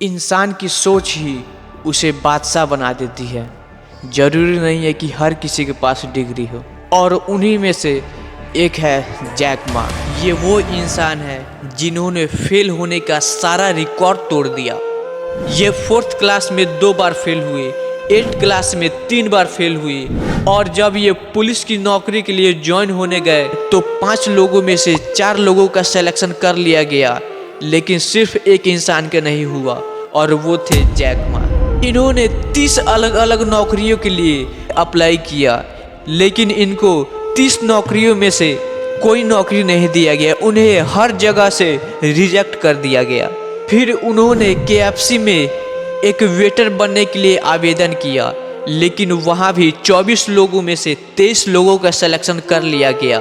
इंसान की सोच ही उसे बादशाह बना देती है। ज़रूरी नहीं है कि हर किसी के पास डिग्री हो, और उन्हीं में से एक है जैक मा। ये वो इंसान है जिन्होंने फेल होने का सारा रिकॉर्ड तोड़ दिया। ये 4th क्लास में 2 बार फेल हुए, 8th क्लास में 3 बार फेल हुए, और जब ये पुलिस की नौकरी के लिए ज्वाइन होने गए तो 5 लोगों में से 4 लोगों का सिलेक्शन कर लिया गया, लेकिन सिर्फ एक इंसान का नहीं हुआ, और वो थे जैक मा। इन्होंने 30 अलग अलग नौकरियों के लिए अप्लाई किया, लेकिन इनको 30 नौकरियों में से कोई नौकरी नहीं दिया गया। उन्हें हर जगह से रिजेक्ट कर दिया गया। फिर उन्होंने KFC में एक वेटर बनने के लिए आवेदन किया, लेकिन वहाँ भी 24 लोगों में से 23 लोगों का सिलेक्शन कर लिया गया,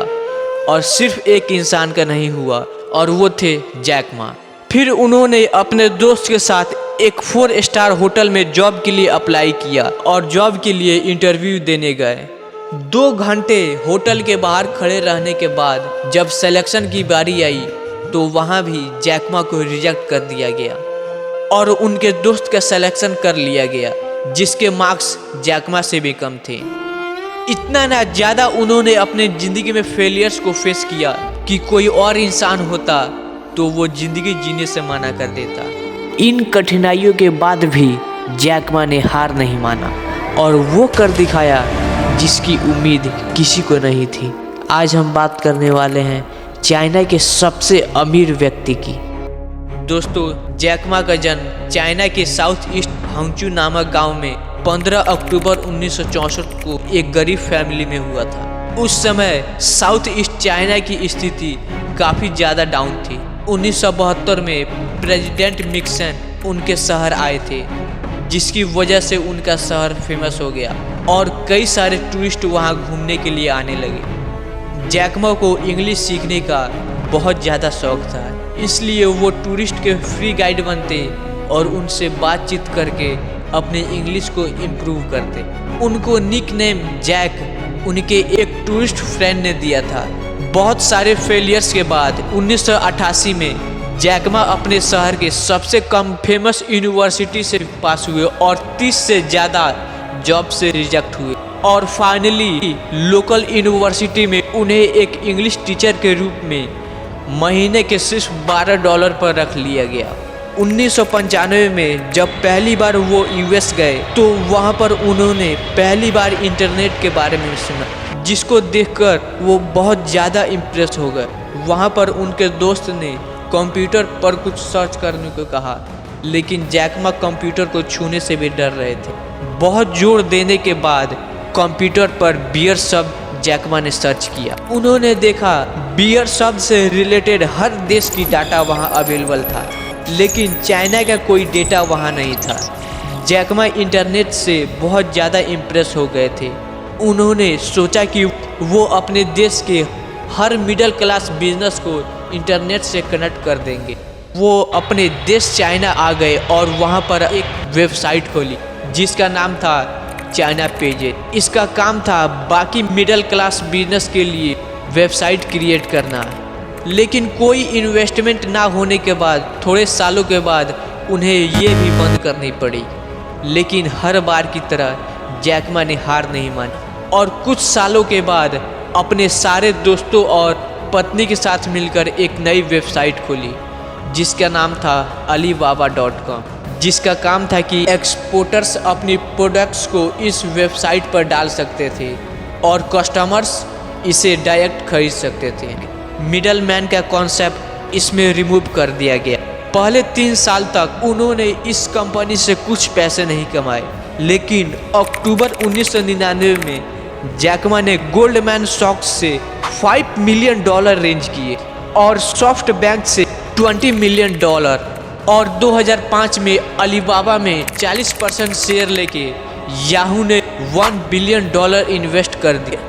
और सिर्फ एक इंसान का नहीं हुआ, और वो थे जैक मा। फिर उन्होंने अपने दोस्त के साथ एक 4 स्टार होटल में जॉब के लिए अप्लाई किया, और जॉब के लिए इंटरव्यू देने गए। 2 घंटे होटल के बाहर खड़े रहने के बाद जब सिलेक्शन की बारी आई तो वहाँ भी जैक मा को रिजेक्ट कर दिया गया, और उनके दोस्त का सिलेक्शन कर लिया गया, जिसके मार्क्स जैक मा से भी कम थे। इतना ना ज़्यादा उन्होंने अपने ज़िंदगी में फेलियर्स को फेस किया कि कोई और इंसान होता तो वो ज़िंदगी जीने से मना कर देता। इन कठिनाइयों के बाद भी जैक मा ने हार नहीं माना, और वो कर दिखाया जिसकी उम्मीद किसी को नहीं थी। आज हम बात करने वाले हैं चाइना के सबसे अमीर व्यक्ति की। दोस्तों, जैक मा का जन्म चाइना के साउथ ईस्ट हांगचू नामक गांव में 15 अक्टूबर 1964 को एक गरीब फैमिली में हुआ था। उस समय साउथ ईस्ट चाइना की स्थिति काफ़ी ज़्यादा डाउन थी। 1972 में प्रेसिडेंट निक्सन उनके शहर आए थे, जिसकी वजह से उनका शहर फेमस हो गया, और कई सारे टूरिस्ट वहां घूमने के लिए आने लगे। जैक मा को इंग्लिश सीखने का बहुत ज़्यादा शौक था, इसलिए वो टूरिस्ट के फ्री गाइड बनते और उनसे बातचीत करके अपने इंग्लिश को इम्प्रूव करते। उनको निक नेम जैक उनके एक टूरिस्ट फ्रेंड ने दिया था। बहुत सारे फेलियर्स के बाद 1988 में जैक मा अपने शहर के सबसे कम फेमस यूनिवर्सिटी से पास हुए, और 30 से ज़्यादा जॉब से रिजेक्ट हुए, और फाइनली लोकल यूनिवर्सिटी में उन्हें एक इंग्लिश टीचर के रूप में महीने के सिर्फ $12 पर रख लिया गया। 1995 में जब पहली बार वो US गए तो वहाँ पर उन्होंने पहली बार इंटरनेट के बारे में सुना, जिसको देखकर वो बहुत ज़्यादा इम्प्रेस हो गए। वहाँ पर उनके दोस्त ने कंप्यूटर पर कुछ सर्च करने को कहा, लेकिन जैक मा कंप्यूटर को छूने से भी डर रहे थे। बहुत जोर देने के बाद कंप्यूटर पर बियर शब्द जैक मा ने सर्च किया। उन्होंने देखा बियर शब्द से रिलेटेड हर देश की डाटा वहाँ अवेलेबल था, लेकिन चाइना का कोई डेटा वहाँ नहीं था। जैक मा इंटरनेट से बहुत ज़्यादा इम्प्रेस हो गए थे। उन्होंने सोचा कि वो अपने देश के हर मिडिल क्लास बिजनेस को इंटरनेट से कनेक्ट कर देंगे। वो अपने देश चाइना आ गए और वहाँ पर एक वेबसाइट खोली, जिसका नाम था चाइना पेजेस। इसका काम था बाकी मिडिल क्लास बिजनेस के लिए वेबसाइट क्रिएट करना, लेकिन कोई इन्वेस्टमेंट ना होने के बाद थोड़े सालों के बाद उन्हें ये भी बंद करनी पड़ी। लेकिन हर बार की तरह जैक मा ने हार नहीं मानी, और कुछ सालों के बाद अपने सारे दोस्तों और पत्नी के साथ मिलकर एक नई वेबसाइट खोली, जिसका नाम था Alibaba.com, जिसका काम था कि एक्सपोर्टर्स अपनी प्रोडक्ट्स को इस वेबसाइट पर डाल सकते थे और कस्टमर्स इसे डायरेक्ट खरीद सकते थे। मिडल मैन का कॉन्सेप्ट इसमें रिमूव कर दिया गया। पहले 3 साल तक उन्होंने इस कंपनी से कुछ पैसे नहीं कमाए, लेकिन अक्टूबर 1999 में जैक मा ने गोल्डमैन सॉक्स से $5 मिलियन रेंज किए, और सॉफ्ट बैंक से $20 मिलियन, और 2005 में अलीबाबा में 40% शेयर लेके याहू ने $1 बिलियन इन्वेस्ट कर दिया,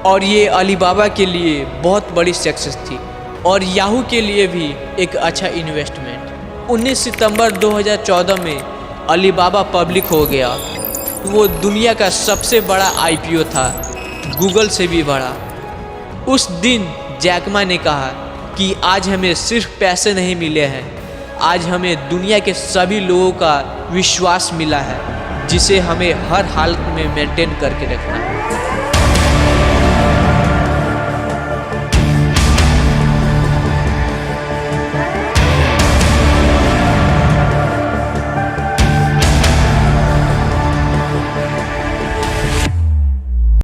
और ये अलीबाबा के लिए बहुत बड़ी सक्सेस थी, और याहू के लिए भी एक अच्छा इन्वेस्टमेंट। 19 सितंबर 2014 में अलीबाबा पब्लिक हो गया। वो दुनिया का सबसे बड़ा IPO था, गूगल से भी बड़ा। उस दिन जैक मा ने कहा कि आज हमें सिर्फ पैसे नहीं मिले हैं, आज हमें दुनिया के सभी लोगों का विश्वास मिला है, जिसे हमें हर हालत में मेंटेन करके रखना है।